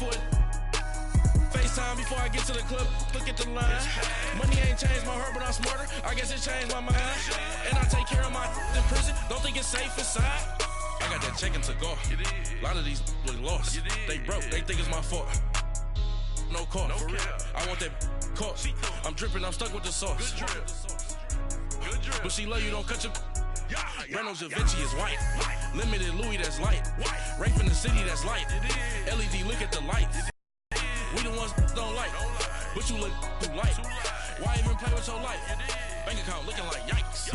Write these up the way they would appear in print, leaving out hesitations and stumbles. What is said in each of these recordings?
for it. FaceTime before I get to the club, look at the line. Money ain't changed my heart, but I'm smarter. I guess it changed my mind. And I take care of my in prison. Don't think it's safe inside. I got that check to go. A lot of these was lost. They broke, they think it's my fault. No call, for real. I want that caught. I'm dripping, I'm stuck with the sauce. But she love you, don't cut your. Reynolds Da Vinci is white. Limited Louis, that's light. Rape in the city, that's light. LED, look at the lights. We the ones don't like. But you look too light. Why even play with your life? Bank account looking like yikes.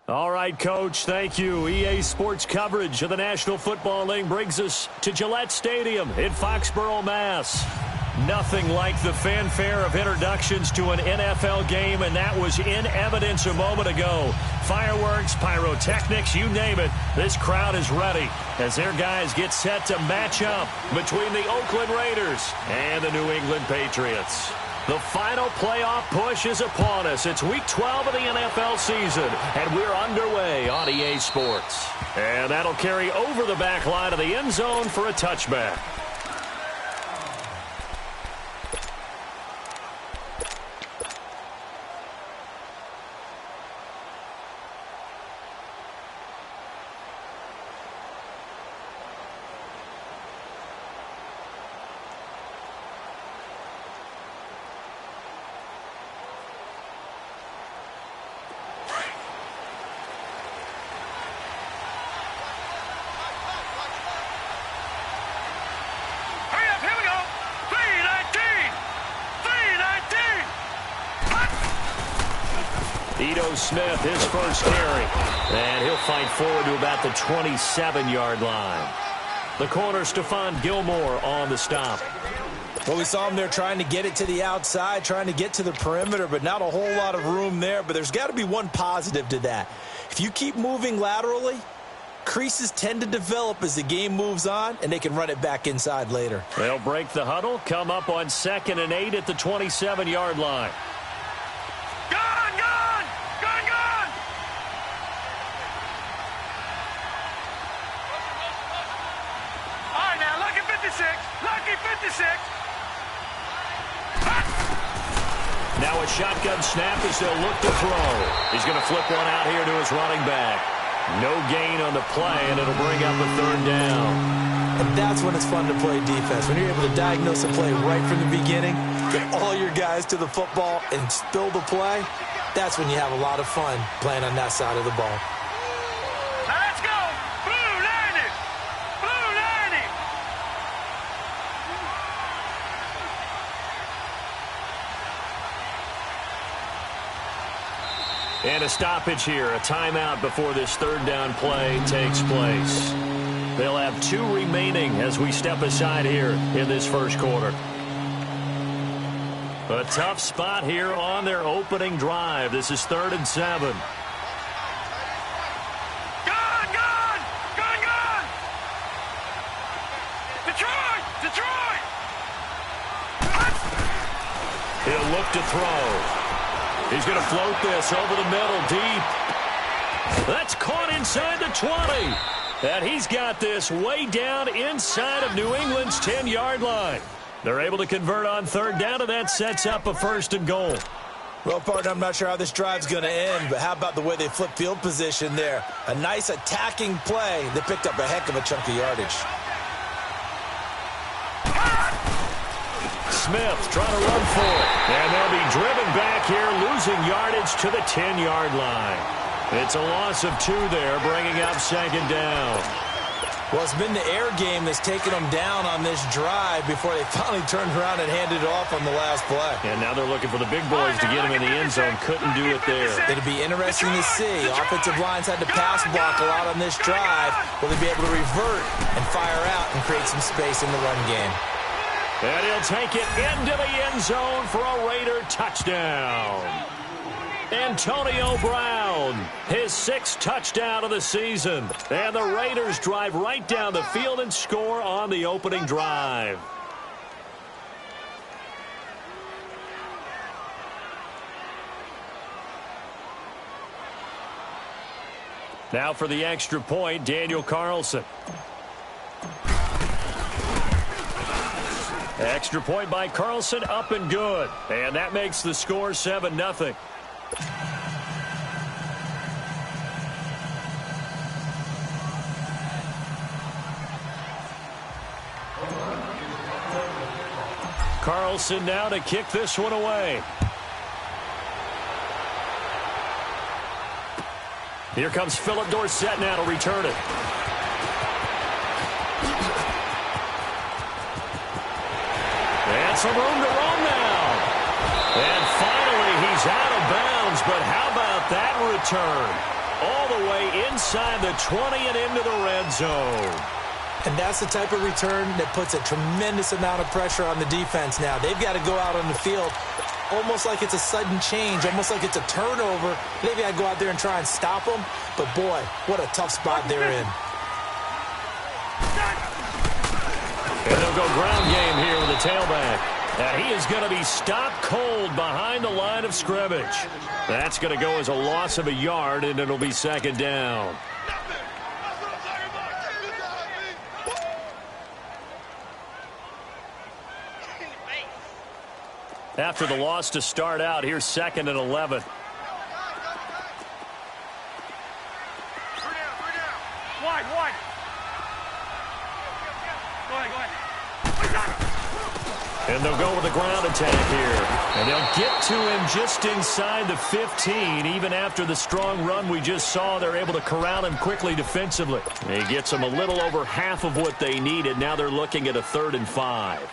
All right, Coach, thank you. EA Sports coverage of the National Football League brings us to Gillette Stadium in Foxborough, Mass. Nothing like the fanfare of introductions to an NFL game, and that was in evidence a moment ago. Fireworks, pyrotechnics, you name it. This crowd is ready as their guys get set to match up between the Oakland Raiders and the New England Patriots. The final playoff push is upon us. It's Week 12 of the NFL season, and we're underway on EA Sports. And that'll carry over the back line of the end zone for a touchback. Smith, his first carry, and he'll fight forward to about the 27-yard line. The corner, Stephon Gilmore, on the stop. Well, we saw him there trying to get it to the outside, trying to get to the perimeter, but not a whole lot of room there. But there's got to be one positive to that. If you keep moving laterally, creases tend to develop as the game moves on, and they can run it back inside later. They'll break the huddle, come up on 2nd and 8 at the 27-yard line. Now a shotgun snap as they'll look to throw. He's going to flip one out here to his running back. No gain on the play, and it'll bring up a 3rd down. And that's when it's fun to play defense. When you're able to diagnose a play right from the beginning, get all your guys to the football, and spill the play, that's when you have a lot of fun playing on that side of the ball. Let's go! Blue 90! Blue 90! And a stoppage here, a timeout before this 3rd down play takes place. They'll have 2 remaining as we step aside here in this first quarter. A tough spot here on their opening drive. This is 3rd and 7. Gone! Detroit! He'll look to throw. He's going to float this over the middle deep. That's caught inside the 20. And he's got this way down inside of New England's 10-yard line. They're able to convert on 3rd down, and that sets up a 1st and goal. Well, partner, I'm not sure how this drive's going to end, but how about the way they flip field position there? A nice attacking play. They picked up a heck of a chunk of yardage. Smith trying to run for it. And they'll be driven back here, losing yardage to the 10-yard line. It's a loss of 2 there, bringing up 2nd down. Well, it's been the air game that's taken them down on this drive before they finally turned around and handed it off on the last play. And now they're looking for the big boys to get him in the end zone. Couldn't do it there. It'll be interesting to see. Offensive lines had to pass block a lot on this drive. Will they be able to revert and fire out and create some space in the run game? And he'll take it into the end zone for a Raider touchdown. Antonio Brown, his 6th touchdown of the season. And the Raiders drive right down the field and score on the opening drive. Now for the extra point, Daniel Carlson. Extra point by Carlson, up and good. And that makes the score 7-0. Carlson now to kick this one away. Here comes Philip Dorsett now to return it. And some room to roam now. And finally he's out of bounds, but how about that return? All the way inside the 20 and into the red zone. And that's the type of return that puts a tremendous amount of pressure on the defense now. They've got to go out on the field almost like it's a sudden change, almost like it's a turnover. They've got to go out there and try and stop them. But, boy, what a tough spot they're in. And they'll go ground game here with the tailback. Now he is going to be stopped cold behind the line of scrimmage. That's going to go as a loss of a yard, and it'll be 2nd down. After the loss to start out, here's 2nd and 11. Wide. Go ahead. And they'll go with a ground attack here. And they'll get to him just inside the 15. Even after the strong run we just saw, they're able to corral him quickly defensively. He gets them a little over half of what they needed. Now they're looking at a 3rd and 5.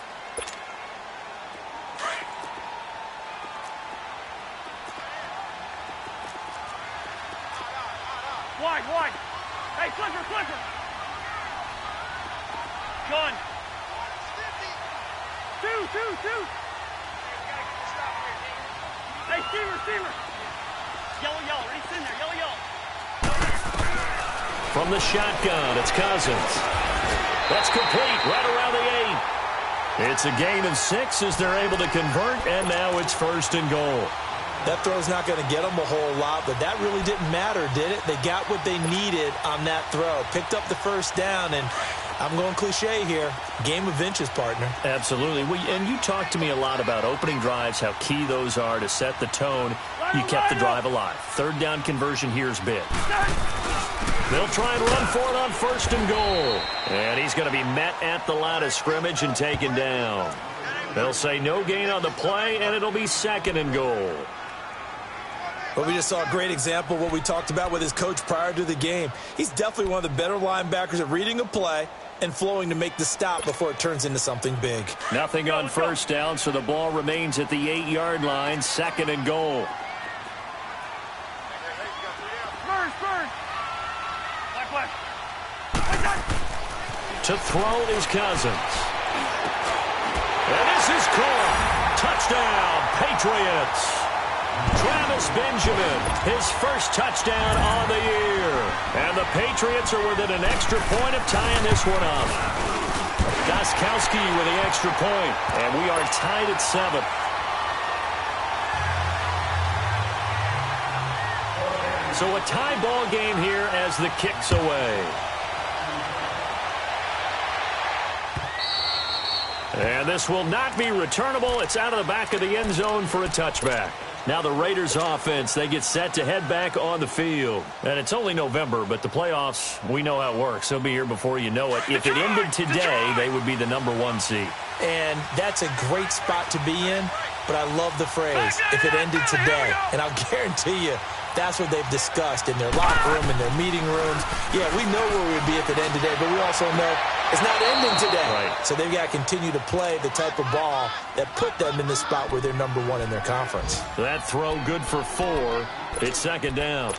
Wide. Hey, Clifford. Gun. Two. Hey, Steamer. Yellow. Reach in there. Yellow. From the shotgun, it's Cousins. That's complete right around the 8. It's a gain of 6 as they're able to convert, and now it's 1st and goal. That throw's not going to get them a whole lot, but that really didn't matter, did it? They got what they needed on that throw. Picked up the 1st down, and I'm going cliche here. Game of inches, partner. Absolutely. And you talked to me a lot about opening drives, how key those are to set the tone. You kept the drive alive. 3rd down conversion here is big. They'll try and run for it on 1st and goal. And he's going to be met at the line of scrimmage and taken down. They'll say no gain on the play, and it'll be 2nd and goal. But we just saw a great example of what we talked about with his coach prior to the game. He's definitely one of the better linebackers at reading a play and flowing to make the stop before it turns into something big. Nothing on 1st down, so the ball remains at the 8-yard line, 2nd and goal. Spurs. To throw is Cousins. And this is caught. Touchdown, Patriots. Travis Benjamin, his 1st touchdown on the year. And the Patriots are within an extra point of tying this one up. Gostkowski with the extra point, and we are tied at 7. So a tie ball game here as the kick's away. And this will not be returnable. It's out of the back of the end zone for a touchback. Now the Raiders offense, they get set to head back on the field. And it's only November, but the playoffs, we know how it works. They'll be here before you know it. If it ended today, they would be the number 1 seed. And that's a great spot to be in, but I love the phrase, if it ended today. And I'll guarantee you, That's what they've discussed in their locker room, in their meeting rooms. Yeah, we know where we'd be at the end today, but we also know it's not ending today. Right. So they've got to continue to play the type of ball that put them in the spot where they're number one in their conference. That throw good for 4. It's second down.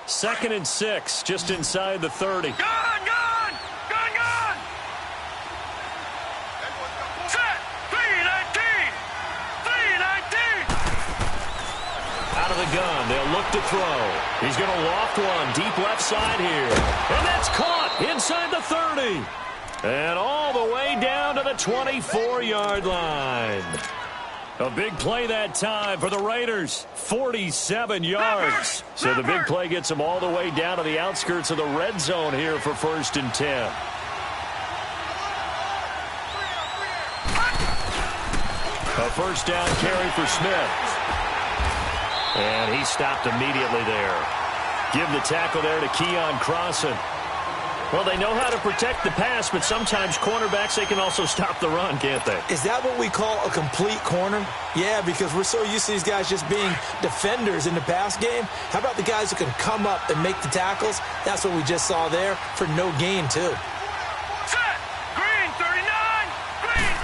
Second and 6, just inside the 30. Gun! Set! 319! 319! Out of the gun, they'll look to throw. He's going to loft one deep left side here. And that's caught inside the 30. And all the way down to the 24-yard line. A big play that time for the Raiders. 47 yards. So the big play gets them all the way down to the outskirts of the red zone here for 1st and 10. A first down carry for Smith. And he stopped immediately there. Give the tackle there to Keon Crossan. Well, they know how to protect the pass, but sometimes cornerbacks, they can also stop the run, can't they? Is that what we call a complete corner? Yeah, because we're so used to these guys just being defenders in the pass game. How about the guys who can come up and make the tackles? That's what we just saw there for no gain, too. Set! Green! 39! Green!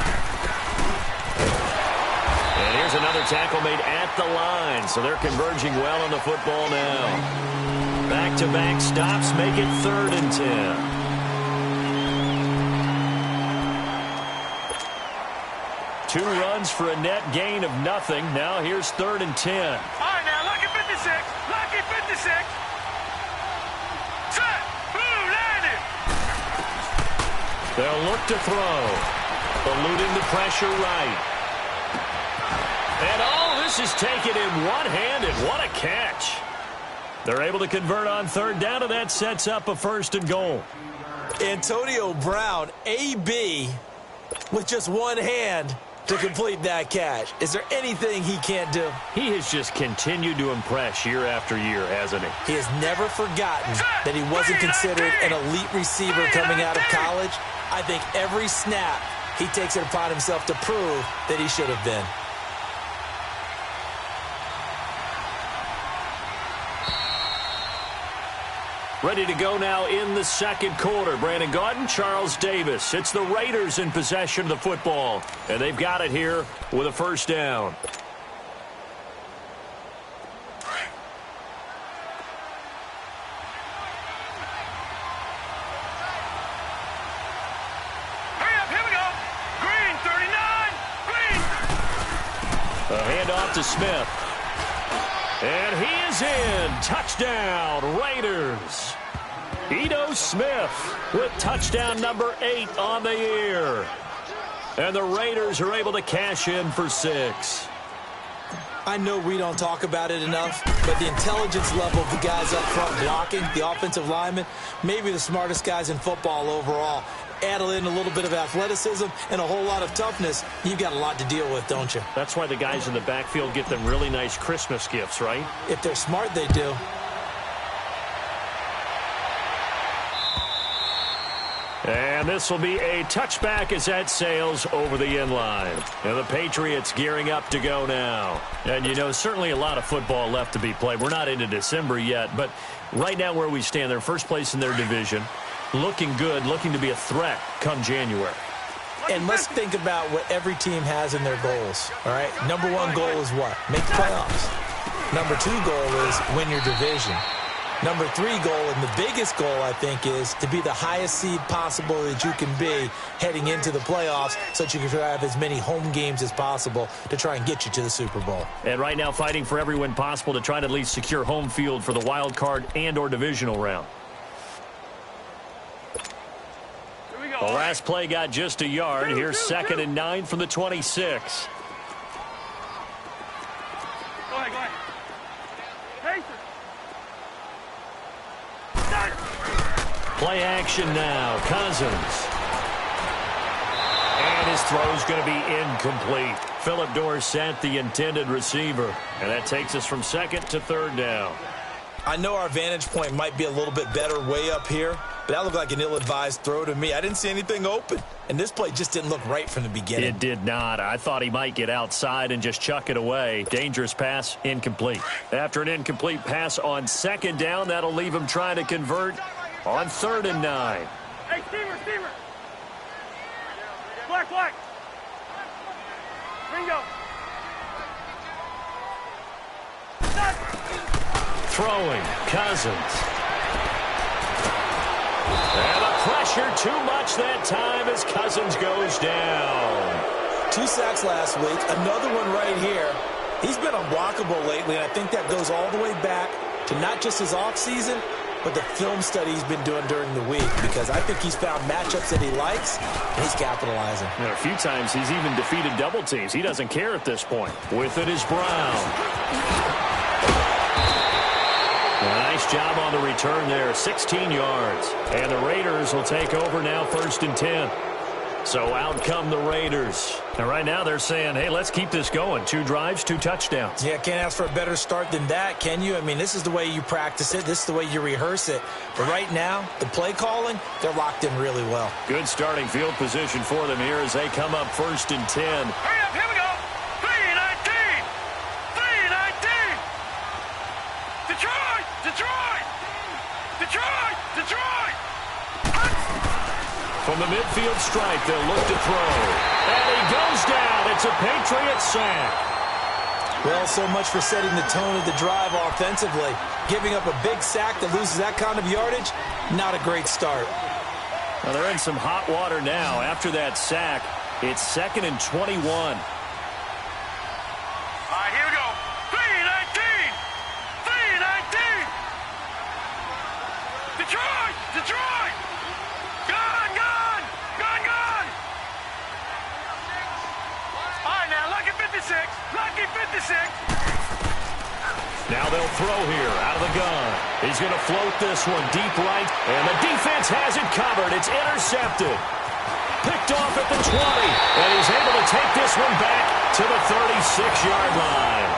And here's another tackle made at the line, so they're converging well on the football now. Back-to-back stops make it 3rd and 10. Two runs for a net gain of nothing. Now here's 3rd and 10. All right, now, lucky 56. Lucky 56. Set! Blue landed! They'll look to throw. Eluding the pressure right. And all this is taken in one-handed. What a catch. They're able to convert on 3rd down, and that sets up a 1st and goal. Antonio Brown, AB, with just one hand to complete that catch. Is there anything he can't do? He has just continued to impress year after year, hasn't he? He has never forgotten that he wasn't considered an elite receiver coming out of college. I think every snap he takes it upon himself to prove that he should have been. Ready to go now in the second quarter. Brandon Gaudin, Charles Davis. It's the Raiders in possession of the football, and they've got it here with a first down. Hurry up, here we go. Green, 39. Green. A handoff to Smith. And he is in. Touchdown, Raiders. Ito Smith with touchdown number 8 on the year. And the Raiders are able to cash in for 6. I know we don't talk about it enough, but the intelligence level of the guys up front blocking, the offensive linemen, maybe the smartest guys in football overall. Add in a little bit of athleticism and a whole lot of toughness, you've got a lot to deal with, don't you? That's why the guys in the backfield get them really nice Christmas gifts, right? If they're smart, they do. And this will be a touchback as that sails over the end line. And the Patriots gearing up to go now. And, you know, certainly a lot of football left to be played. We're not into December yet, but right now where we stand, they're first place in their division. Looking good, looking to be a threat come January. And let's think about what every team has in their goals, all right? Number 1 goal is what? Make the playoffs. Number 2 goal is win your division. Number 3 goal, and the biggest goal, I think, is to be the highest seed possible that you can be heading into the playoffs so that you can have as many home games as possible to try and get you to the Super Bowl. And right now fighting for every win possible to try to at least secure home field for the wild card and or divisional round. The last play got just a yard. Here's 2nd and 9 from the 26. Go ahead. Play action now. Cousins. And his throw's going to be incomplete. Philip Dorsett, the intended receiver. And that takes us from 2nd to 3rd down. I know our vantage point might be a little bit better way up here, but that looked like an ill-advised throw to me. I didn't see anything open, and this play just didn't look right from the beginning. It did not. I thought he might get outside and just chuck it away. Dangerous pass, incomplete. After an incomplete pass on second down, that'll leave him trying to convert on 3rd and 9. Hey, Steamer. Black. Bingo. Throwing, Cousins. And the pressure too much that time as Cousins goes down. 2 sacks last week, another one right here. He's been unblockable lately, and I think that goes all the way back to not just his offseason, but the film study he's been doing during the week, because I think he's found matchups that he likes, and he's capitalizing. And a few times he's even defeated double teams. He doesn't care at this point. With it is Brown. Nice job on the return there, 16 yards. And the Raiders will take over now, 1st and 10. So out come the Raiders. And right now they're saying, hey, let's keep this going. 2 drives, 2 touchdowns. Yeah, can't ask for a better start than that, can you? I mean, this is the way you practice it. This is the way you rehearse it. But right now, the play calling, they're locked in really well. Good starting field position for them here as they come up 1st and 10. Hurry up, here we go. 3-19. Detroit. From the midfield stripe, they'll look to throw. And he goes down. It's a Patriot sack. Well, so much for setting the tone of the drive offensively. Giving up a big sack that loses that kind of yardage, not a great start. Well, they're in some hot water now. After that sack, it's 2nd and 21. All right, here we go. 3-19. Detroit. Gone. All right, now, lucky 56. Now they'll throw here out of the gun. He's going to float this one deep right, and the defense has it covered. It's intercepted. Picked off at the 20, and he's able to take this one back to the 36-yard line.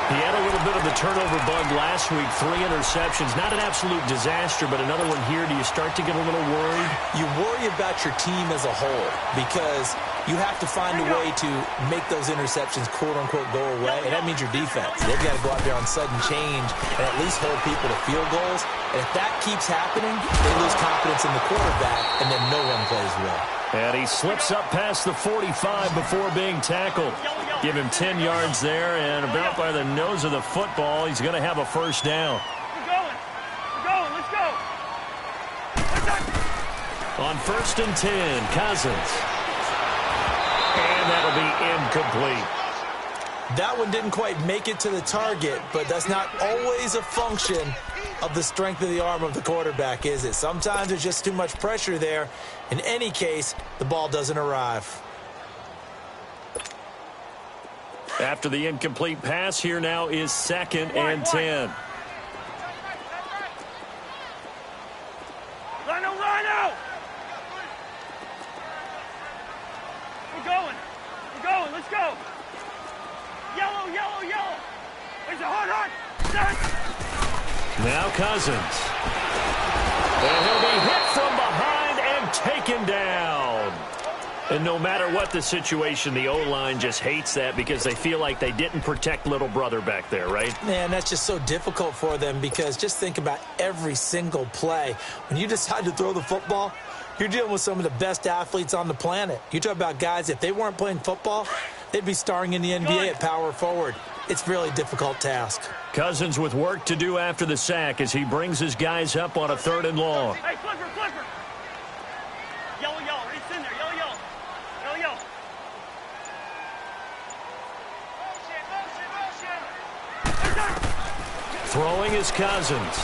He had a little bit of the turnover bug last week, 3 interceptions. Not an absolute disaster, but another one here. Do you start to get a little worried? You worry about your team as a whole because you have to find a way to make those interceptions, quote-unquote, go away, and that means your defense. They've got to go out there on sudden change and at least hold people to field goals. And if that keeps happening, they lose confidence in the quarterback, and then no one plays well. And he slips up past the 45 before being tackled. Give him 10 yards there, and about by the nose of the football, he's going to have a first down. We're going. Let's go. On 1st and 10, Cousins. And that'll be incomplete. That one didn't quite make it to the target, but that's not always a function of the strength of the arm of the quarterback, is it? Sometimes there's just too much pressure there. In any case, the ball doesn't arrive. After the incomplete pass, here now is 2nd and 10. Rhino! We're going. Let's go. Yellow. There's a hard. Now Cousins. And he'll be hit from behind and taken down. And no matter what the situation, the O-line just hates that because they feel like they didn't protect little brother back there, right? Man, that's just so difficult for them because just think about every single play. When you decide to throw the football, you're dealing with some of the best athletes on the planet. You talk about guys, if they weren't playing football, they'd be starring in the NBA at power forward. It's a really difficult task. Cousins with work to do after the sack as he brings his guys up on a 3rd and long. Hey, flipper. Yellow. It's in there. Yellow. Throwing is Cousins.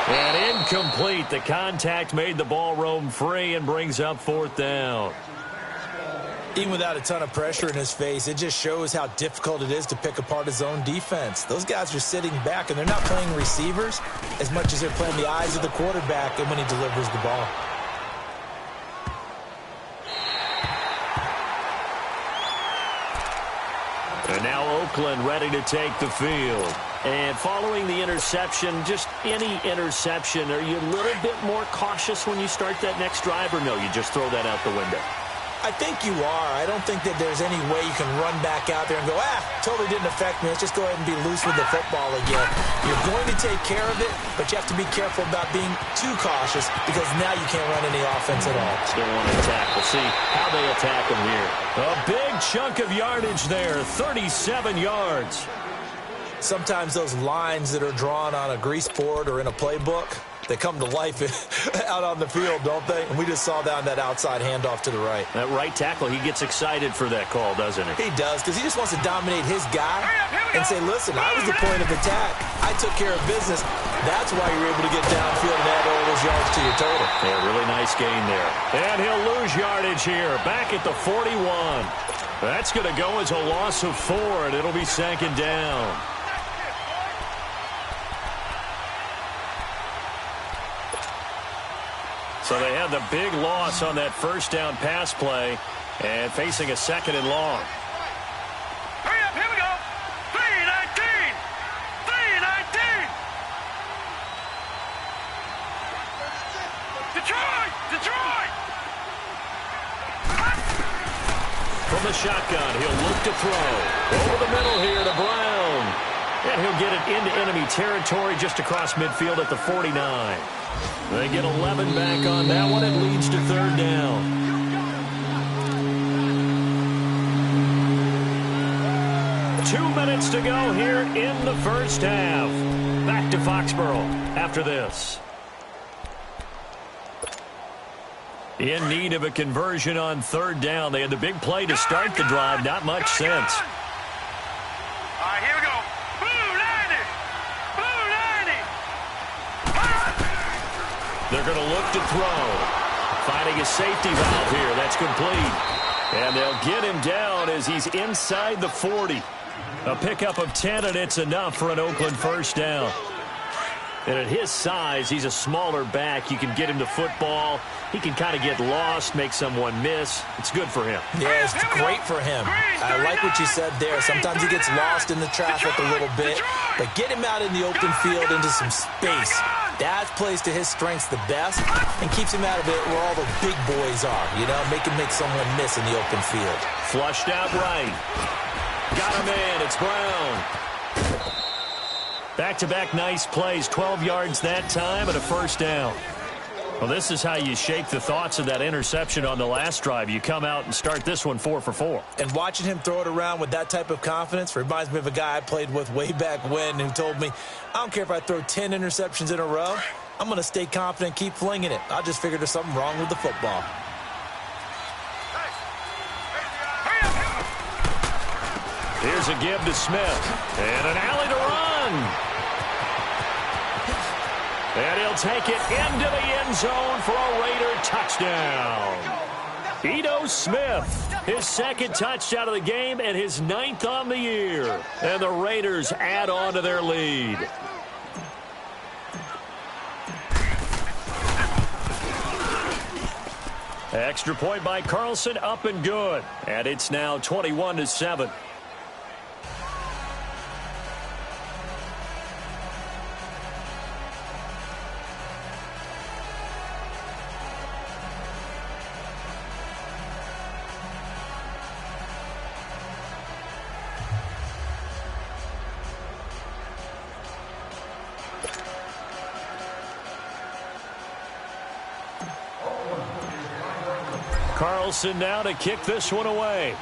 And incomplete. The contact made the ball roam free and brings up 4th down. Even without a ton of pressure in his face, it just shows how difficult it is to pick apart his own defense. Those guys are sitting back, and they're not playing receivers as much as they're playing the eyes of the quarterback and when he delivers the ball. And now Oakland ready to take the field. And following the interception, just any interception, are you a little bit more cautious when you start that next drive, or no, you just throw that out the window? I think you are. I don't think that there's any way you can run back out there and go, totally didn't affect me. Let's just go ahead and be loose with the football again. You're going to take care of it, but you have to be careful about being too cautious because now you can't run any offense at all. Still want to attack. We'll see how they attack them here. A big chunk of yardage there, 37 yards. Sometimes those lines that are drawn on a grease board or in a playbook, they come to life out on the field, don't they? And we just saw that on that outside handoff to the right. That right tackle, he gets excited for that call, doesn't he? He does, because he just wants to dominate his guy and say, listen, I was the point of attack. I took care of business. That's why you're able to get downfield and add all those yards to your total. Yeah, really nice gain there. And he'll lose yardage here, back at the 41. That's going to go as a loss of 4, and it'll be second down. So they had the big loss on that first down pass play and facing a second and long. Hurry up, here we go. 3-19. 3-19. Detroit! Detroit! From the shotgun, he'll look to throw. Over the middle here to Brown. And he'll get it into enemy territory just across midfield at the 49. They get 11 back on that one. It leads to third down. Two minutes to go here in the first half. Back to Foxborough after this. In need of a conversion on third down. They had the big play to start the drive. Not much sense. All right, here we go. Blue 90. Blue 90. They're going to look to throw. Finding a safety valve here. That's complete. And they'll get him down as he's inside the 40. A pickup of 10, and it's enough for an Oakland first down. And at his size, he's a smaller back. You can get him the football. He can kind of get lost, make someone miss. It's good for him. Yeah, it's great for him. I like what you said there. Sometimes he gets lost in the traffic a little bit, but get him out in the open field into some space. That plays to his strengths the best and keeps him out of it where all the big boys are, you know, make someone miss in the open field. Flushed out right. Got him in. It's Brown. Back-to-back nice plays. 12 yards that time and a first down. Well, this is how you shake the thoughts of that interception on the last drive. You come out and start this one 4 for 4. And watching him throw it around with that type of confidence reminds me of a guy I played with way back when who told me, I don't care if I throw 10 interceptions in a row. I'm going to stay confident, keep flinging it. I just figured there's something wrong with the football. Here's a give to Smith. And an alley to run. And he'll take it into the end zone for a Raider touchdown. Ito Smith, his second touchdown of the game and his 9th on the year. And the Raiders add on to their lead. Extra point by Carlson, up and good. And it's now 21-7. Carlson now to kick this one away.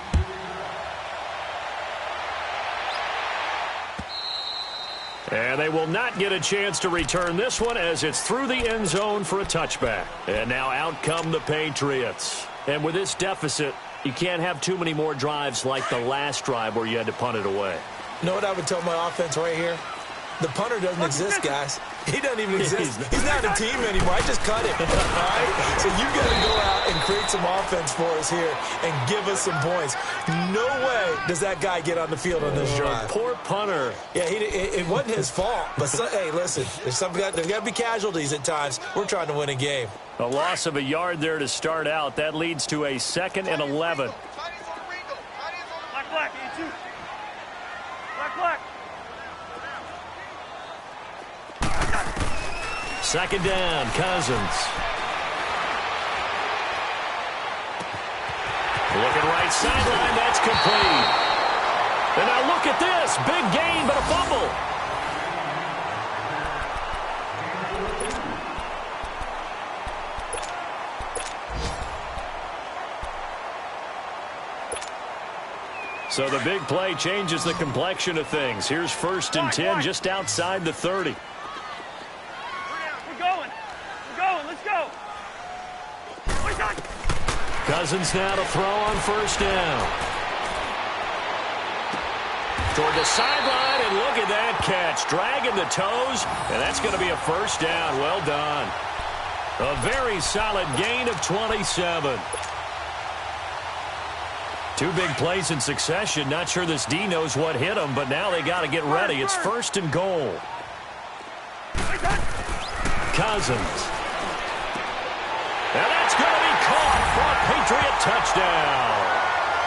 And they will not get a chance to return this one as it's through the end zone for a touchback. And now out come the Patriots. And with this deficit, you can't have too many more drives like the last drive where you had to punt it away. You know what I would tell my offense right here? The punter doesn't exist, guys. He doesn't even exist. He's not a team anymore. I just cut him. All right? So you got to go out and create some offense for us here and give us some points. No way does that guy get on the field on this drive. Poor punter. Yeah, it wasn't his fault. But, hey, listen, there's got to be casualties at times. We're trying to win a game. A loss of a yard there to start out. That leads to a 2nd and 11. Black, E2. Second down, Cousins. Looking right sideline, that's complete. And now look at this. Big gain, but a fumble. So the big play changes the complexion of things. Here's 1st and 10 just outside the 30. We're going. Let's go. Cousins now to throw on 1st down. Toward the sideline, and look at that catch. Dragging the toes, and that's going to be a 1st down. Well done. A very solid gain of 27. Two big plays in succession. Not sure this D knows what hit him, but now they got to get ready. It's 1st and goal. Cousins. And that's going to be caught for a Patriot touchdown.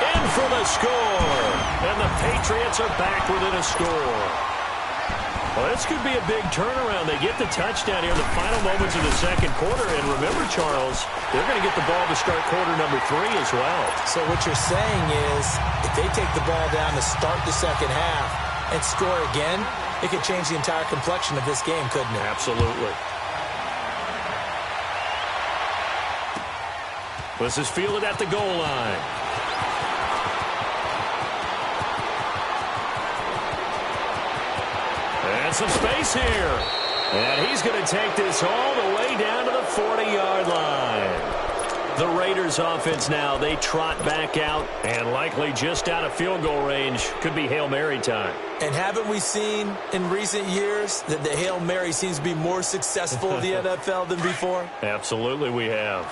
In for the score. And the Patriots are back within a score. Well, this could be a big turnaround. They get the touchdown here in the final moments of the second quarter. And remember, Charles, they're going to get the ball to start quarter number 3 as well. So what you're saying is if they take the ball down to start the second half and score again, it could change the entire complexion of this game, couldn't it? Absolutely. This is fielded at the goal line. And some space here. And he's going to take this all the way down to the 40-yard line. The Raiders offense now, they trot back out and likely just out of field goal range. Could be Hail Mary time. And haven't we seen in recent years that the Hail Mary seems to be more successful in the NFL than before? Absolutely we have.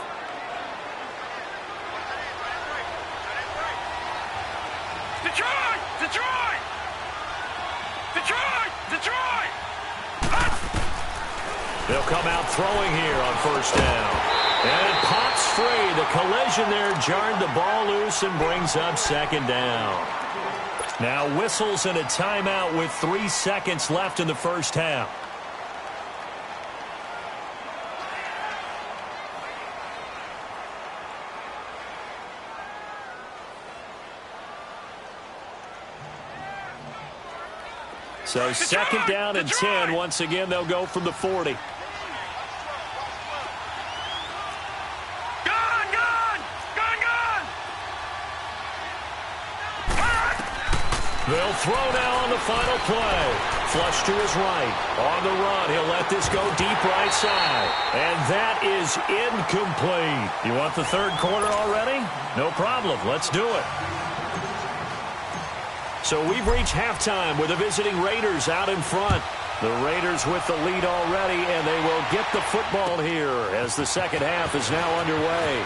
Detroit! Detroit! Detroit! Detroit! They'll come out throwing here on 1st down. And it pops free. The collision there jarred the ball loose and brings up 2nd down. Now whistles and a timeout with 3 seconds left in the first half. So 2nd down and 10. Once again, they'll go from the 40. They'll throw now on the final play. Flush to his right. On the run, he'll let this go deep right side. And that is incomplete. You want the third quarter already? No problem. Let's do it. So we've reached halftime with the visiting Raiders out in front. The Raiders with the lead already, and they will get the football here as the second half is now underway.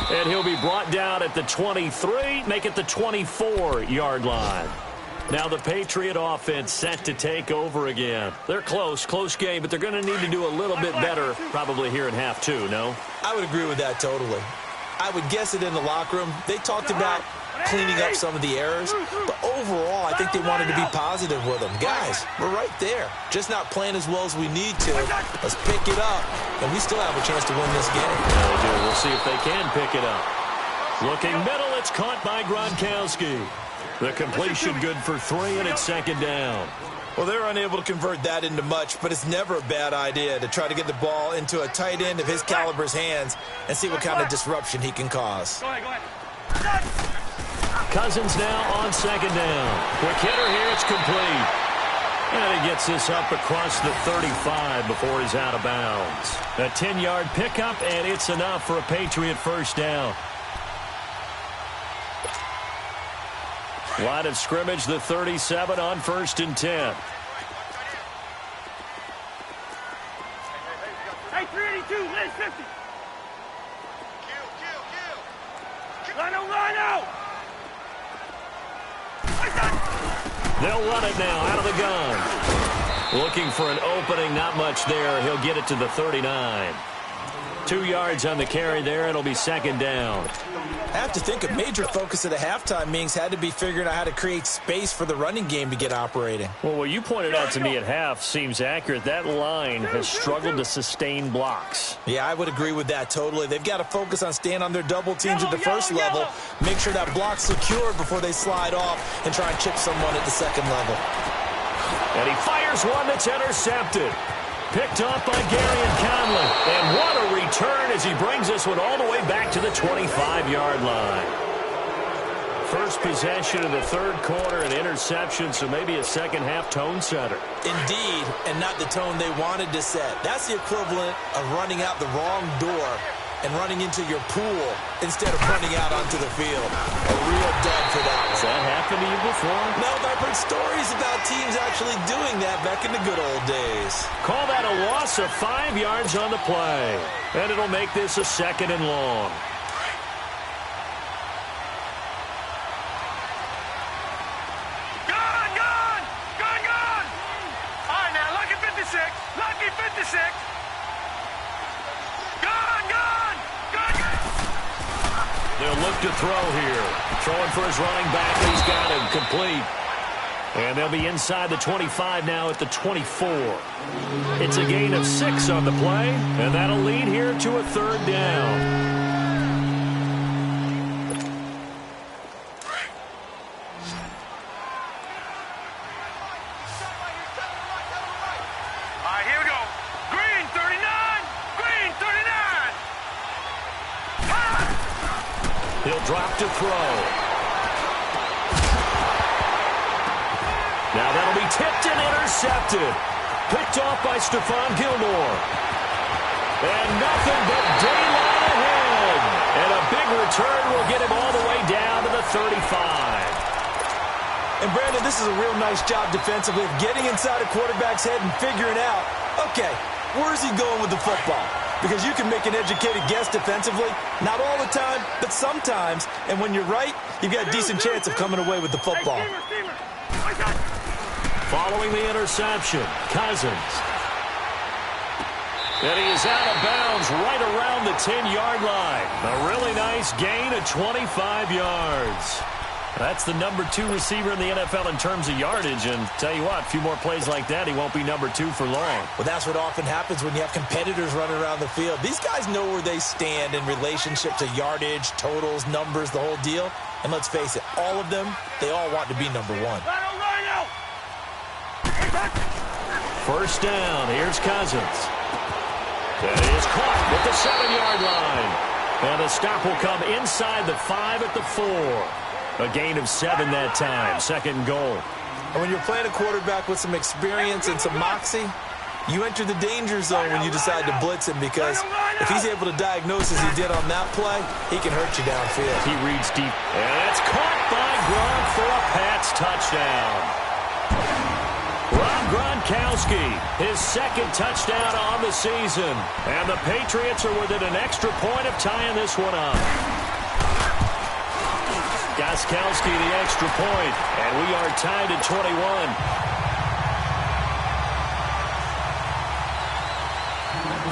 And he'll be brought down at the 23, make it the 24-yard line. Now the Patriot offense set to take over again. They're close game, but they're going to need to do a little bit better probably here in half 2, no? I would agree with that totally. I would guess it in the locker room. They talked about cleaning up some of the errors, but overall, I think they wanted to be positive with them. Guys, we're right there. Just not playing as well as we need to. Let's pick it up, and we still have a chance to win this game. Yeah, we do. We'll see if they can pick it up. Looking middle, it's caught by Gronkowski. The completion good for 3, and it's 2nd down. Well, they're unable to convert that into much, but it's never a bad idea to try to get the ball into a tight end of his caliber's hands and see what kind of disruption he can cause. Go ahead. Cousins now on 2nd down. Quick hitter here, it's complete. And he gets this up across the 35 before he's out of bounds. A 10-yard pickup, and it's enough for a Patriot 1st down. Line of scrimmage, the 37 on 1st and 10. Hey, 382, Liz 50. Line out. They'll run it now out of the gun. Looking for an opening, not much there. He'll get it to the 39. 2 yards on the carry there. It'll be second down. I have to think a major focus of the halftime meetings had to be figuring out how to create space for the running game to get operating. Well, what you pointed out to me at half seems accurate. That line has struggled to sustain blocks. Yeah, I would agree with that totally. They've got to focus on staying on their double teams at the first level, make sure that block's secured before they slide off and try and chip someone at the second level. And he fires one that's intercepted. Picked off by Gary and Conley. And what a return as he brings this one all the way back to the 25-yard line. First possession of the third quarter, an interception, so maybe a second-half tone setter. Indeed, and not the tone they wanted to set. That's the equivalent of running out the wrong door and running into your pool instead of running out onto the field. A real dud for that one. Has that happened to you before? No, but I've heard stories about teams actually doing that back in the good old days. Call that a loss of 5 yards on the play. And it'll make this a second and long. Lucky 56. They'll look to throw here. Throwing for his running back. He's got him complete. And they'll be inside the 25 now at the 24. It's a gain of 6 on the play. And that'll lead here to a third down. He'll drop to throw. Now that'll be tipped and intercepted. Picked off by Stephon Gilmore. And nothing but daylight ahead. And a big return will get him all the way down to the 35. And Brandon, this is a real nice job defensively of getting inside a quarterback's head and figuring out, okay, where's he going with the football? Because you can make an educated guess defensively. Not all the time, but sometimes. And when you're right, you've got a decent chance of coming away with the football. Following the interception, Cousins. And he is out of bounds right around the 10-yard line. A really nice gain of 25 yards. That's the number 2 receiver in the NFL in terms of yardage. And tell you what, a few more plays like that, he won't be number 2 for long. Well, that's what often happens when you have competitors running around the field. These guys know where they stand in relationship to yardage, totals, numbers, the whole deal. And let's face it, all of them, they all want to be number 1. First down, here's Cousins. That is caught at the 7-yard line. And the stop will come inside the 5 at the 4. A gain of 7 that time. Second goal. And when you're playing a quarterback with some experience and some moxie, you enter the danger zone when you decide to blitz him, because if he's able to diagnose as he did on that play, he can hurt you downfield. He reads deep. And that's caught by Gronk for a Pats touchdown. Rob Gronkowski, his second touchdown on the season. And the Patriots are within an extra point of tying this one up. Gostkowski the extra point, and we are tied at 21.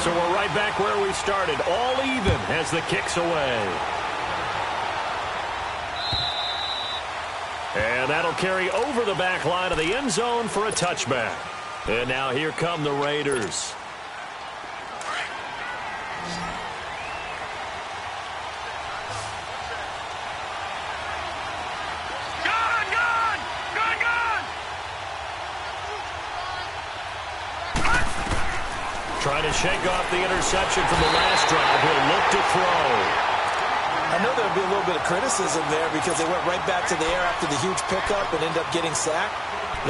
So we're right back where we started, all even as the kick's away. And that'll carry over the back line of the end zone for a touchback. And now here come the Raiders. Trying to shake off the interception from the last drive. He'll look to throw. I know there'll be a little bit of criticism there because they went right back to the air after the huge pickup and ended up getting sacked.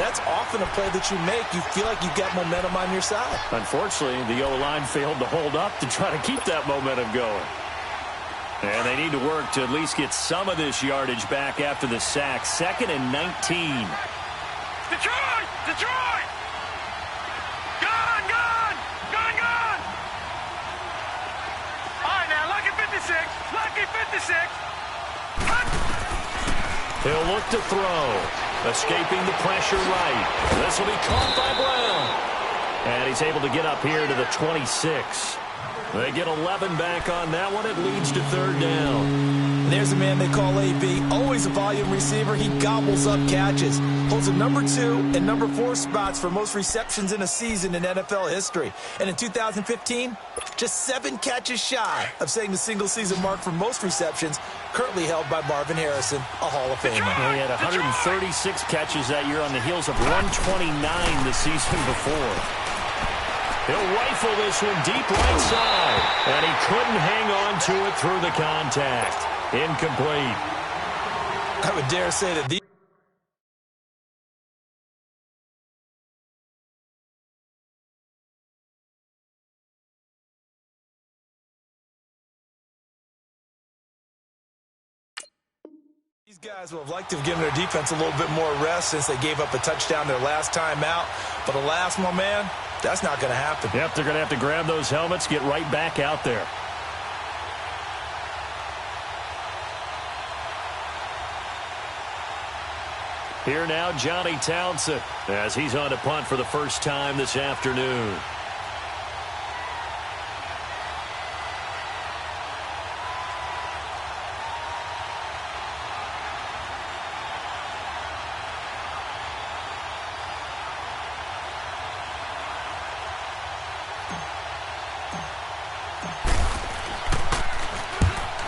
That's often a play that you make. You feel like you've got momentum on your side. Unfortunately, the O-line failed to hold up to try to keep that momentum going. And they need to work to at least get some of this yardage back after the sack. 2nd and 19. Detroit! Detroit! Lucky 56. He'll look to throw. Escaping the pressure right. This will be caught by Brown. And he's able to get up here to the 26. They get 11 back on that one. It leads to third down. There's a man they call AB, always a volume receiver. He gobbles up catches, holds the number 2 and number 4 spots for most receptions in a season in NFL history. And in 2015, just 7 catches shy of setting the single-season mark for most receptions, currently held by Marvin Harrison, a Hall of Famer. He had 136 catches that year on the heels of 129 the season before. He'll rifle this one deep right side, and he couldn't hang on to it through the contact. Incomplete. I would dare say that these guys will have liked to have given their defense a little bit more rest since they gave up a touchdown their last time out. But alas, my man, that's not going to happen. Yep, they're going to have to grab those helmets, get right back out there. Here now, Johnny Townsend, as he's on to punt for the first time this afternoon.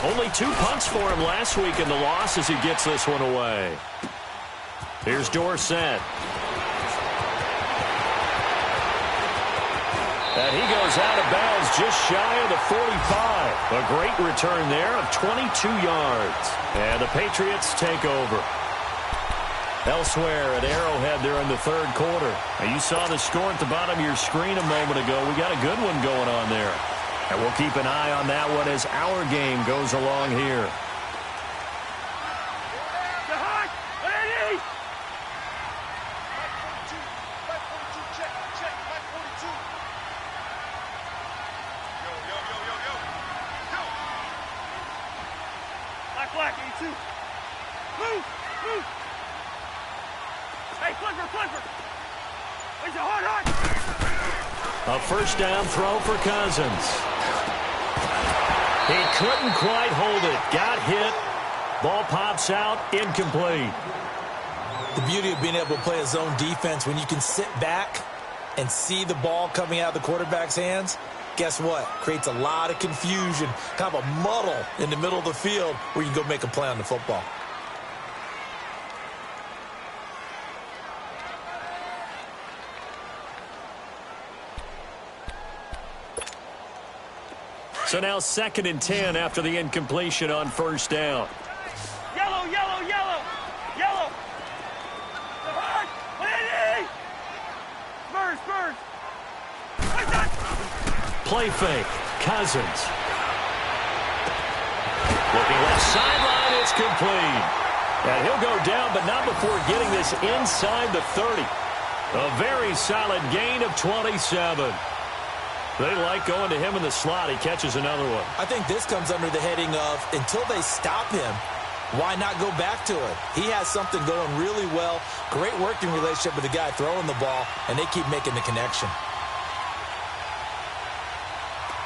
Only 2 punts for him last week in the loss as he gets this one away. Here's Dorsett. And he goes out of bounds just shy of the 45. A great return there of 22 yards. And the Patriots take over. Elsewhere at Arrowhead there in the third quarter. Now you saw the score at the bottom of your screen a moment ago. We got a good one going on there. And we'll keep an eye on that one as our game goes along here. A first down throw for Cousins. He couldn't quite hold it. Got hit. Ball pops out. Incomplete. The beauty of being able to play a zone defense when you can sit back and see the ball coming out of the quarterback's hands, guess what? Creates a lot of confusion, kind of a muddle in the middle of the field where you can go make a play on the football. So now 2nd and 10 after the incompletion on first down. Yellow, yellow, yellow, yellow. Spurs. Play fake. Cousins. Looking left sideline. It's complete. And he'll go down, but not before getting this inside the 30. A very solid gain of 27. They like going to him in the slot. He catches another one. I think this comes under the heading of until they stop him, why not go back to it? He has something going really well. Great working relationship with the guy throwing the ball, and they keep making the connection.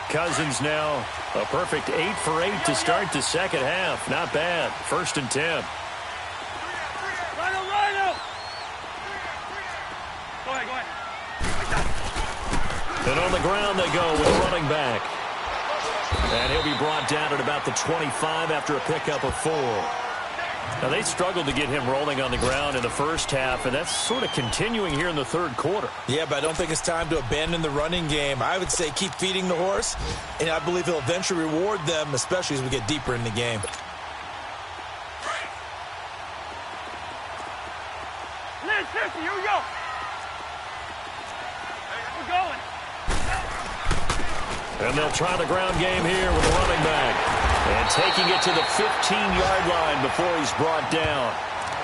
Cousins now a perfect 8 for 8 to start the second half. Not bad. 1st and 10. Rhino. Go ahead. And on the ground they go with a running back. And he'll be brought down at about the 25 after a pickup of 4. Now, they struggled to get him rolling on the ground in the first half, and that's sort of continuing here in the third quarter. Yeah, but I don't think it's time to abandon the running game. I would say keep feeding the horse, and I believe he'll eventually reward them, especially as we get deeper in the game. Liz, 50, here we go. We're going. And they'll try the ground game here with the running back. And taking it to the 15-yard line before he's brought down.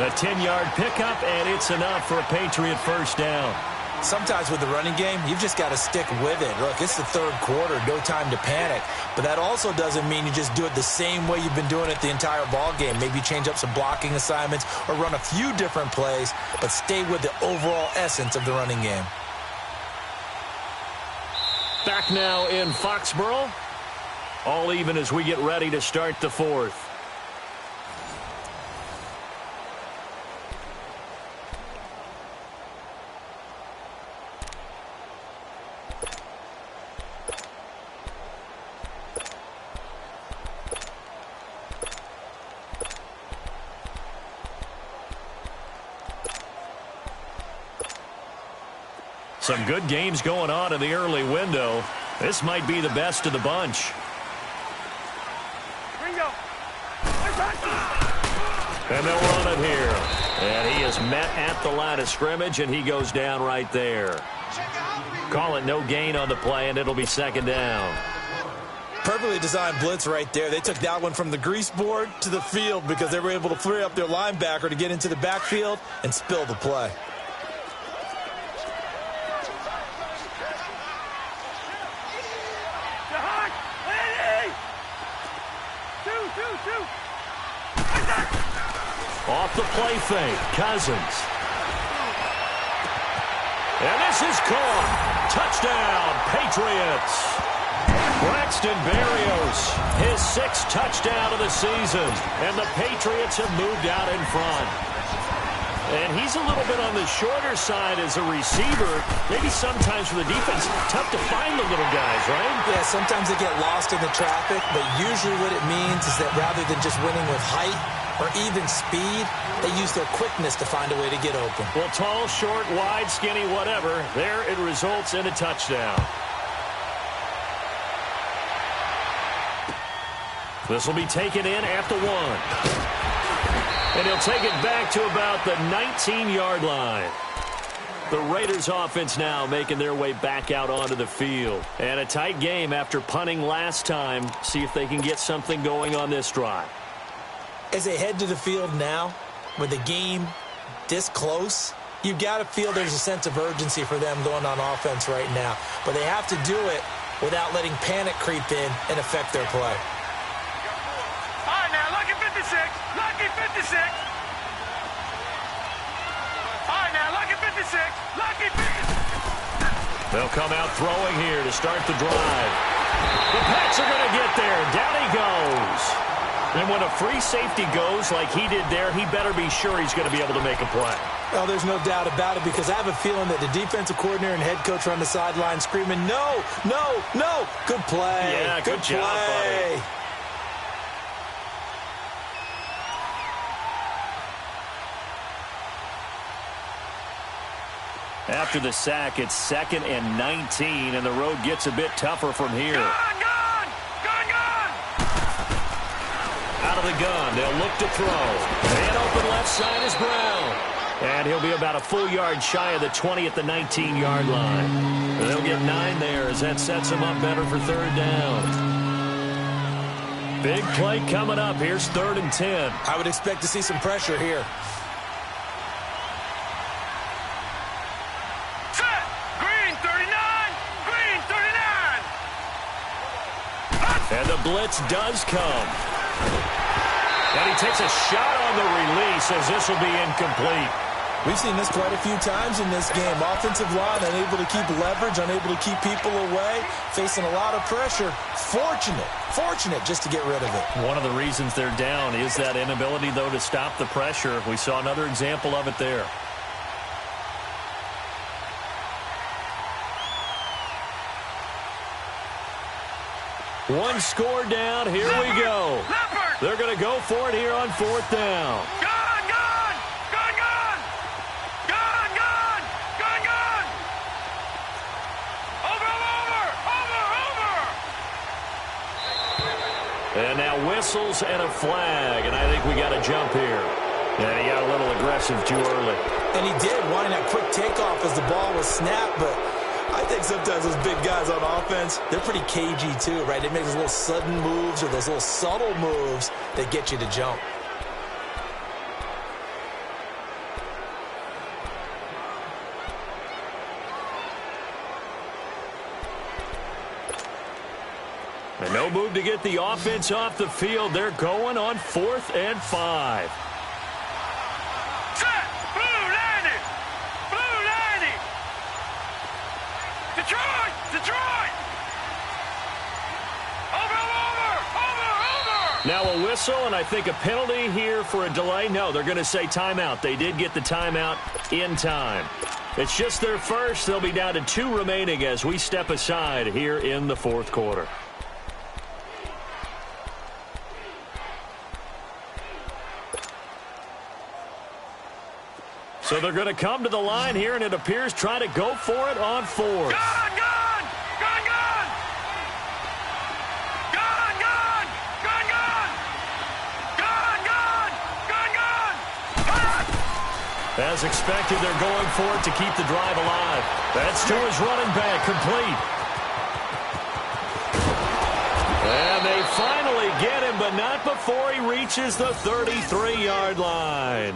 A 10-yard pickup, and it's enough for a Patriot first down. Sometimes with the running game, you've just got to stick with it. Look, it's the third quarter, no time to panic. But that also doesn't mean you just do it the same way you've been doing it the entire ball game. Maybe change up some blocking assignments or run a few different plays, but stay with the overall essence of the running game. Back now in Foxborough. All even as we get ready to start the fourth. Some good games going on in the early window. This might be the best of the bunch. And they'll run it here. And he is met at the line of scrimmage, and he goes down right there. Call it no gain on the play, and it'll be second down. Perfectly designed blitz right there. They took that one from the grease board to the field because they were able to free up their linebacker to get into the backfield and spill the play. Off the play fake, Cousins. And this is caught. Touchdown, Patriots. Braxton Berrios, his 6th touchdown of the season. And the Patriots have moved out in front. And he's a little bit on the shorter side as a receiver. Maybe sometimes for the defense, tough to find the little guys, right? Yeah, sometimes they get lost in the traffic, but usually what it means is that rather than just winning with height or even speed, they use their quickness to find a way to get open. Well, tall, short, wide, skinny, whatever, there it results in a touchdown. This will be taken in at the 1. And he'll take it back to about the 19-yard line. The Raiders offense now making their way back out onto the field. And a tight game after punting last time. See if they can get something going on this drive. As they head to the field now, with the game this close, you've got to feel there's a sense of urgency for them going on offense right now. But they have to do it without letting panic creep in and affect their play. All right, now, lucky 56. Lucky 56. All right, now, lucky 56. Lucky 56. They'll come out throwing here to start the drive. The Pats are going to get there. Down he goes. And when a free safety goes like he did there, he better be sure he's going to be able to make a play. Well, there's no doubt about it because I have a feeling that the defensive coordinator and head coach are on the sideline screaming, no, no, no. Good play. Yeah, good job, buddy. After the sack, it's 2nd and 19, and the road gets a bit tougher from here. Gun! Out of the gun, they'll look to throw. And open left side is Brown. And he'll be about a full yard shy of the 20 at the 19-yard line. They'll get 9 there as that sets them up better for 3rd down. Big play coming up. Here's 3rd and 10. I would expect to see some pressure here. Set! Green 39! Green 39! And the blitz does come. And he takes a shot on the release as this will be incomplete. We've seen this quite a few times in this game. Offensive line unable to keep leverage, unable to keep people away, facing a lot of pressure. Fortunate just to get rid of it. One of the reasons they're down is that inability, though, to stop the pressure. We saw another example of it there. One score down. Here we go. They're going to go for it here on 4th down. Gun! Over! And now whistles and a flag, and I think we got a jump here. And he got a little aggressive too early. And he did, wanting that quick takeoff as the ball was snapped, but I think sometimes those big guys on offense, they're pretty cagey too, right? They make those little sudden moves or those little subtle moves that get you to jump. And no move to get the offense off the field. They're going on 4th and 5. Set! Blue 90! Blue 90! Detroit! Over! whistle, and I think a penalty here for a delay. No, they're going to say timeout. They did get the timeout in time. It's just their first. They'll be down to 2 remaining as we step aside here in the fourth quarter. So they're going to come to the line here, and it appears trying to go for it on 4th. As expected, they're going for it to keep the drive alive. That's to his running back, complete. And they finally get him, but not before he reaches the 33-yard line.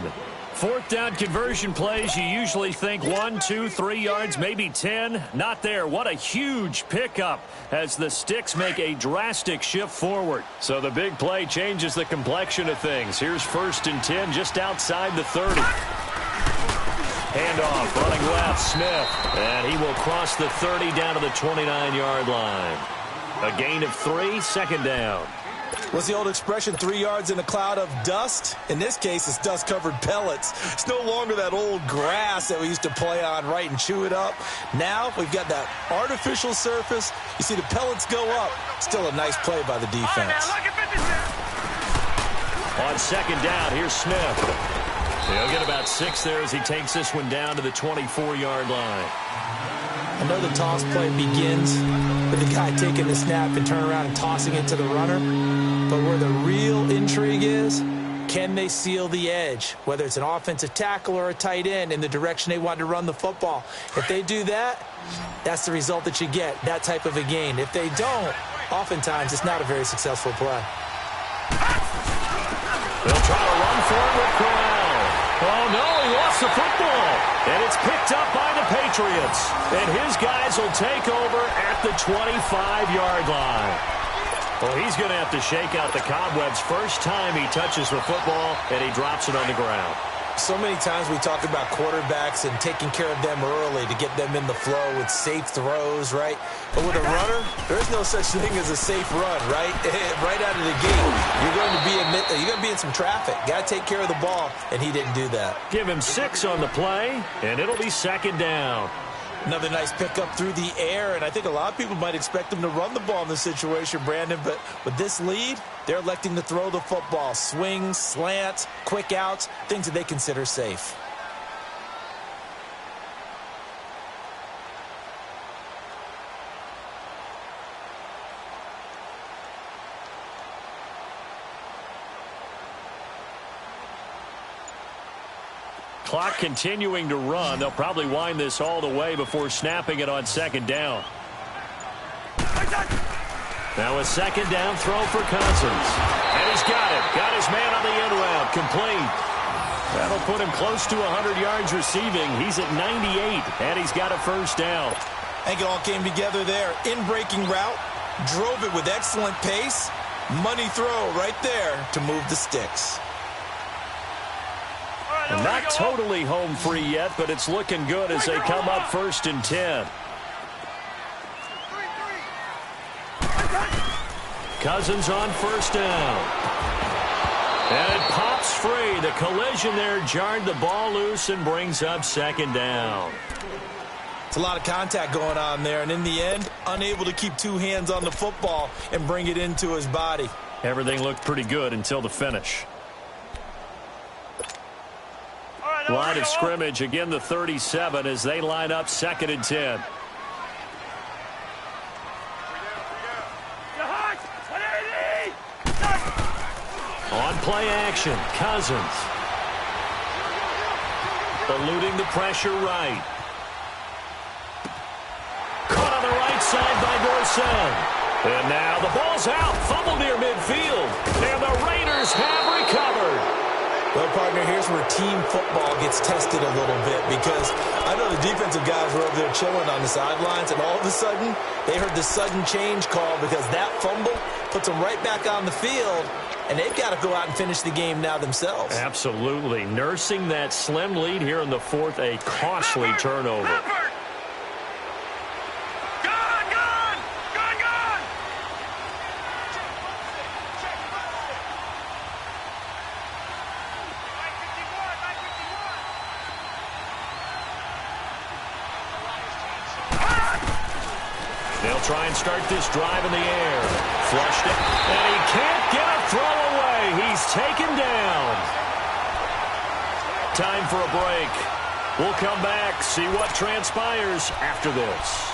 4th down conversion plays, you usually think 1, 2, 3 yards, maybe 10. Not there. What a huge pickup as the Sticks make a drastic shift forward. So the big play changes the complexion of things. Here's 1st and 10 just outside the 30. Handoff, running left, Smith. And he will cross the 30 down to the 29-yard line. A gain of 3, 2nd down. What's the old expression, 3 yards in a cloud of dust? In this case, it's dust-covered pellets. It's no longer that old grass that we used to play on, right, and chew it up. Now we've got that artificial surface. You see the pellets go up. Still a nice play by the defense. On 2nd down, here's Smith. He'll get about 6 there as he takes this one down to the 24-yard line. I know the toss play begins with the guy taking the snap and turning around and tossing it to the runner. But where the real intrigue is, can they seal the edge? Whether it's an offensive tackle or a tight end in the direction they want to run the football. If they do that, that's the result that you get, that type of a gain. If they don't, oftentimes it's not a very successful play. They'll try to run for it with Corral. Oh, no, he lost the football. And it's picked up by the Patriots. And his guys will take over at the 25-yard line. Well, he's going to have to shake out the cobwebs first time he touches the football, and he drops it on the ground. So many times we talk about quarterbacks and taking care of them early to get them in the flow with safe throws, right? But with a runner, there's no such thing as a safe run, right? Right out of the gate, you're going to be in some traffic. Got to take care of the ball, and he didn't do that. Give him 6 on the play, and it'll be 2nd down. Another nice pickup through the air, and I think a lot of people might expect him to run the ball in this situation, Brandon, but with this lead, they're electing to throw the football. Swings, slants, quick outs, things that they consider safe. Clock continuing to run. They'll probably wind this all the way before snapping it on 2nd down. Now a 2nd down throw for Cousins. And he's got it. Got his man on the end route. Complete. That'll put him close to 100 yards receiving. He's at 98, and he's got a 1st down. I think it all came together there. In-breaking route. Drove it with excellent pace. Money throw right there to move the Sticks. Not totally home free yet, but it's looking good as they come up 1st and 10. Cousins on 1st down. And it pops free. The collision there jarred the ball loose and brings up 2nd down. It's a lot of contact going on there, and in the end, unable to keep 2 hands on the football and bring it into his body. Everything looked pretty good until the finish. Line of scrimmage, again the 37 as they line up 2nd and 10. On play action, Cousins. Eluding the pressure right. Caught on the right side by Dorsett. And now the ball's out, fumble near midfield. And the Raiders have recovered. Well, partner, here's where team football gets tested a little bit because I know the defensive guys were over there chilling on the sidelines, and all of a sudden, they heard the sudden change call because that fumble puts them right back on the field, and they've got to go out and finish the game now themselves. Absolutely. Nursing that slim lead here in the 4th, a costly turnover. They'll try and start this drive in the air. Flushed it, and he can't get a throw away. He's taken down. Time for a break. We'll come back, see what transpires after this.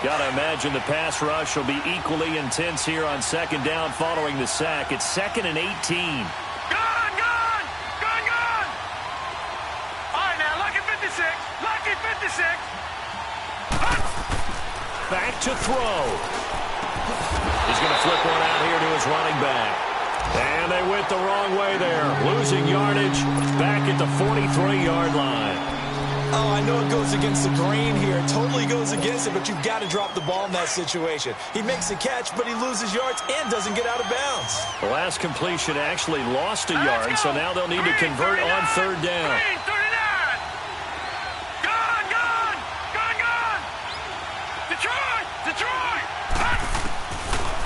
Gotta imagine the pass rush will be equally intense here on second down following the sack. It's 2nd and 18. Gone! All right, now, lucky 56. Lucky 56. Back to throw. He's going to flip one out here to his running back. And they went the wrong way there. Losing yardage back at the 43-yard line. Oh, I know it goes against the grain here. It totally goes against it, but you've got to drop the ball in that situation. He makes a catch, but he loses yards and doesn't get out of bounds. The last completion actually lost a yard, so now they'll need to convert on third down.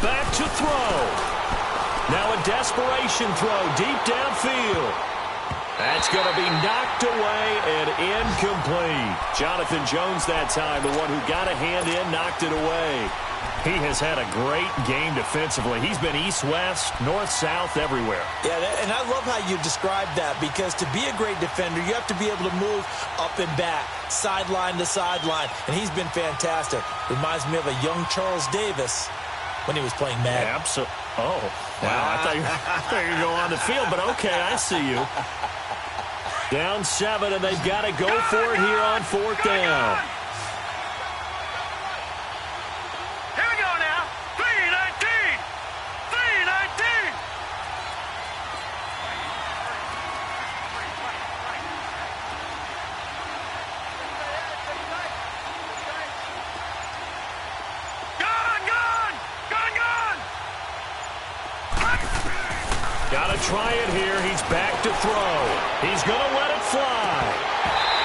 Back to throw. Now a desperation throw deep downfield. That's going to be knocked away and incomplete. Jonathan Jones that time, the one who got a hand in, knocked it away. He has had a great game defensively. He's been east-west, north-south, everywhere. Yeah, and I love how you described that, because to be a great defender, you have to be able to move up and back, sideline to sideline, and he's been fantastic. Reminds me of a young Charles Davis when he was playing Madden. Absolutely. Oh, wow. I thought you were going to go on the field, but okay, I see you. Down 7, and they've got to go for it here on fourth down. Here we go now. 3-19. 3-19. Got to try it here. He's back to throw. He's going to let it fly.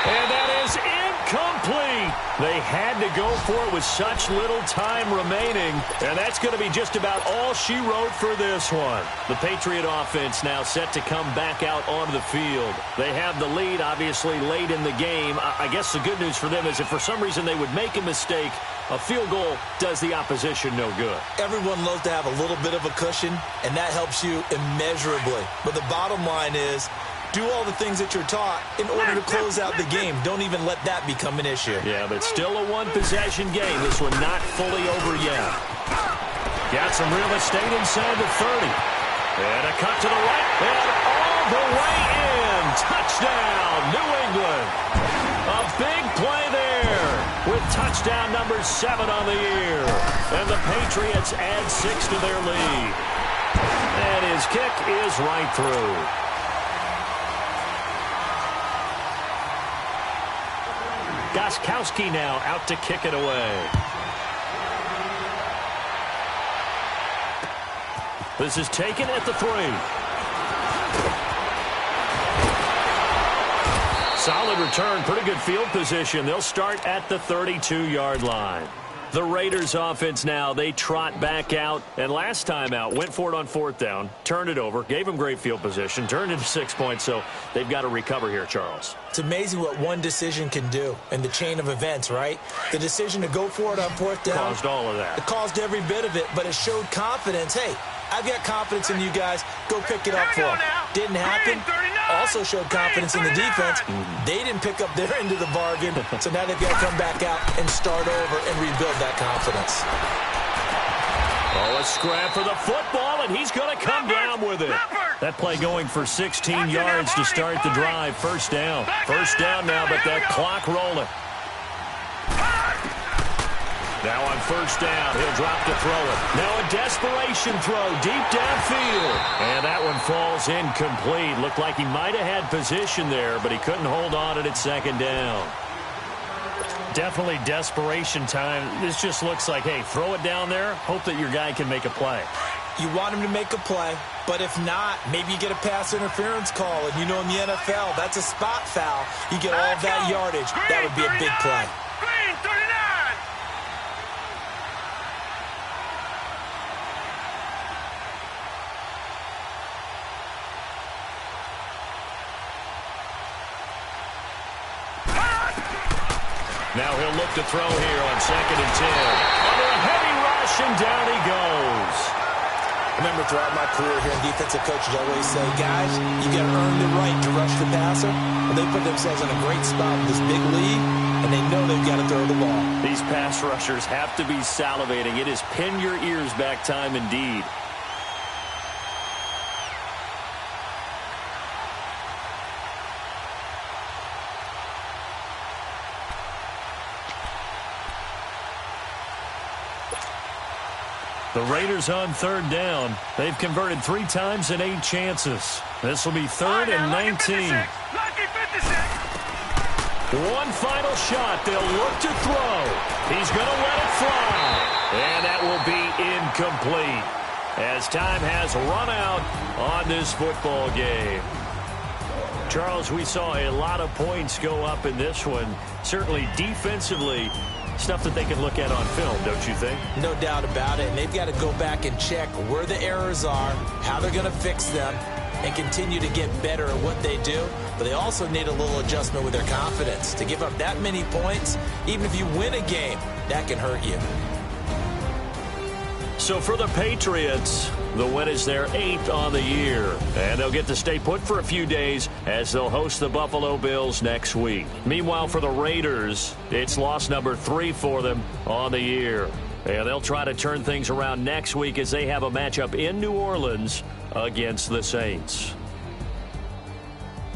And that is incomplete. They had to go for it with such little time remaining. And that's going to be just about all she wrote for this one. The Patriot offense now set to come back out onto the field. They have the lead, obviously, late in the game. I guess the good news for them is if for some reason they would make a mistake, a field goal does the opposition no good. Everyone loves to have a little bit of a cushion, and that helps you immeasurably. But the bottom line is, do all the things that you're taught in order to close out the game. Don't even let that become an issue. Yeah, but still a one-possession game. This one not fully over yet. Got some real estate inside the 30. And a cut to the right, and all the way in. Touchdown, New England. A big play there with touchdown number 7 on the year. And the Patriots add 6 to their lead. And his kick is right through. Gostkowski now out to kick it away. This is taken at the 3. Solid return, pretty good field position. They'll start at the 32-yard line. The Raiders offense now, they trot back out. And last time out, went for it on fourth down, turned it over, gave them great field position, turned into 6 points. So they've got to recover here, Charles. It's amazing what one decision can do in the chain of events, right? The decision to go for it on fourth down. Caused all of that. It caused every bit of it, but it showed confidence. Hey, I've got confidence in you guys. Go pick it up for them. Didn't happen. Also showed confidence in the defense. They didn't pick up their end of the bargain, so now they've got to come back out and start over and rebuild that confidence. Oh, a scrap for the football, and he's going to come down with it. That play going for 16 yards to start the drive. First down. First down now, but that clock rolling. Now on first down, he'll drop to throw it. Now a desperation throw deep downfield. And that one falls incomplete. Looked like he might have had position there, but he couldn't hold on it at second down. Definitely desperation time. This just looks like, hey, throw it down there, hope that your guy can make a play. You want him to make a play, but if not, maybe you get a pass interference call. And you know in the NFL, that's a spot foul. You get all of that yardage. That would be a big play. Green 39. Now he'll look to throw here on 2nd and 10. Under a heavy rush, and down he goes. Remember, throughout my career here in defensive coaches, I always say, guys, you got to earn the right to rush the passer. And they put themselves in a great spot with this big lead, and they know they've got to throw the ball. These pass rushers have to be salivating. It is pin your ears back time indeed. The Raiders on 3rd down. They've converted 3 times and 8 chances. This will be 3rd and 19. One final shot. They'll look to throw. He's going to let it fly. And that will be incomplete as time has run out on this football game. Charles, we saw a lot of points go up in this one. Certainly defensively, stuff that they can look at on film, don't you think? No doubt about it. And they've got to go back and check where the errors are, how they're going to fix them, and continue to get better at what they do. But they also need a little adjustment with their confidence. To give up that many points, even if you win a game, that can hurt you. So for the Patriots, the win is their 8th on the year. And they'll get to stay put for a few days as they'll host the Buffalo Bills next week. Meanwhile, for the Raiders, it's loss number 3 for them on the year. And they'll try to turn things around next week as they have a matchup in New Orleans against the Saints.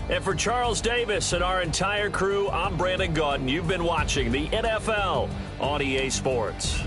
And for Charles Davis and our entire crew, I'm Brandon Gaudin. You've been watching the NFL on EA Sports.